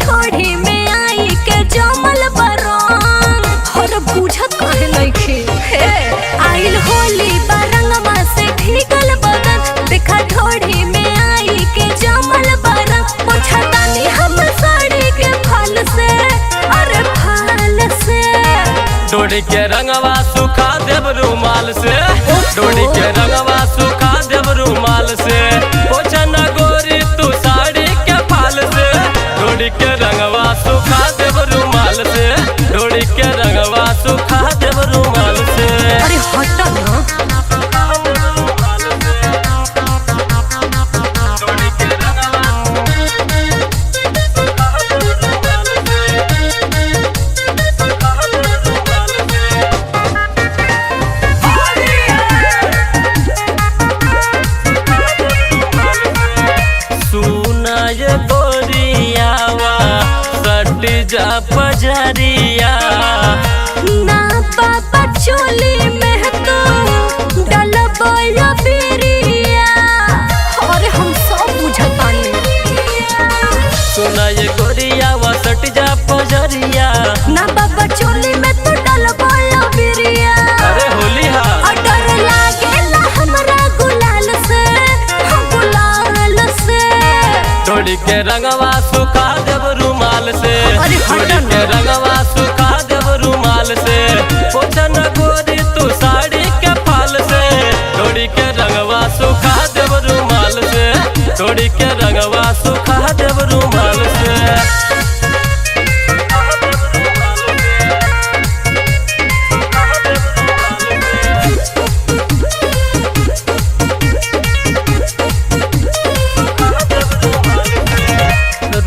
ढोढ़ी में आई के जमल बरंग हर बुझत कहे नइखे हे आइल होली बरंगवा से भीगल बदन देखा ढोढ़ी में आई के जमल बरंग पोछतानी हम साड़ी के फल से अरे फल से डोरी के रंगवा सुखा देव रुमाल से डोरी के रंगवा सुखा देव रुमाल से पोछना गोरी तू साड़ी के फाल से डोरी के रंगवा सुखा देव रुमाल से डोरी के रंगवा सुखा देव रुमाल से अरे हट ना ये गोरियावा सट जा पजरिया ना पापा चोली में तो डलबया बिरिया अरे हम सब बुझतानी सुना ये गोरियावा सट जा पजरिया ना पापा चोली में तो डलबया बिरिया अरे होली हा डर लागेला हमरा गुलाल से गुलाल से डोरी के रंगवा सुखा देव रुमाल से डोरी के रंगवा सुखा देव रुमाल से पोछना गोरी तू साड़ी के फाल से डोरी के रंगवा सुखा देव रुमाल से डोरी के रंगवा सुखा देव रुमाल से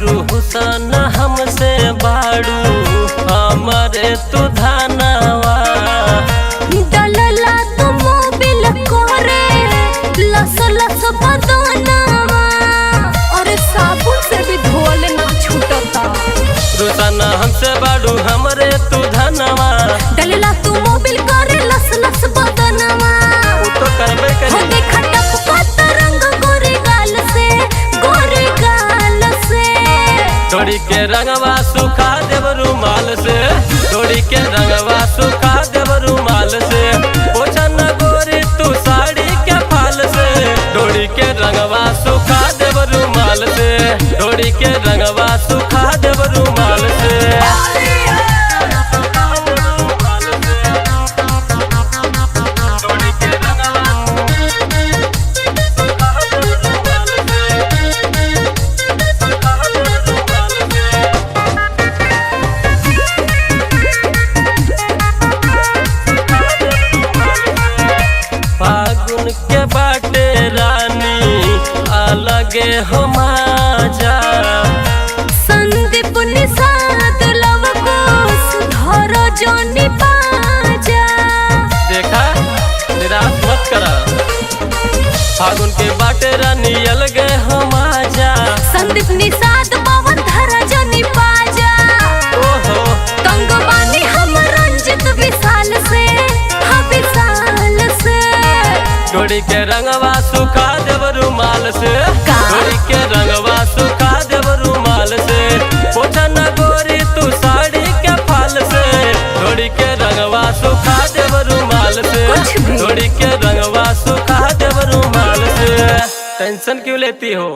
रूहसन हमसे बाड़ू हमारे तू धनवा डलला तो मोबिल कोरे लस लस बदनवा अरे साबुन से भी धोले ना छूटता रूहसन हमसे बाड़ू हमरे तू धनवा डलला तो मोबिल करे लस लस बदनवा वो तो करबे हो करी देखा टपका रंग गोरे गाल से डोरी के रंगवा सुखा देव रुमाल से डोरी के रंगवा सुखा देव रुमाल से पोछना गोरी तू साड़ी के फाल से डोरी के रंगवा सुखा देव रुमाल से डोरी के रंगवा सुखा देव रुमाल से फागुन के बाटे रानी अलगे हो माजा संदीप निषाद लव को सुधर जोनी पाजा देखा निराश मत करा फागुन के बाटे रानी अलगे हो माजा संदीप निषाद पवन धर जोनी पाजा ओहो कंगवानी हम रंजित विशाल से हाँ विशाल से डोरी के रंगवा सुखा देव रुमाल से डोरी के रंगवा सुखा देव रुमाल से पोछना गोरी तू साड़ी के फाल से डोरी के रंगवा सुखा देव रुमाल से डोरी के रंगवा सुखा देव रुमाल से टेंशन क्यों लेती हो।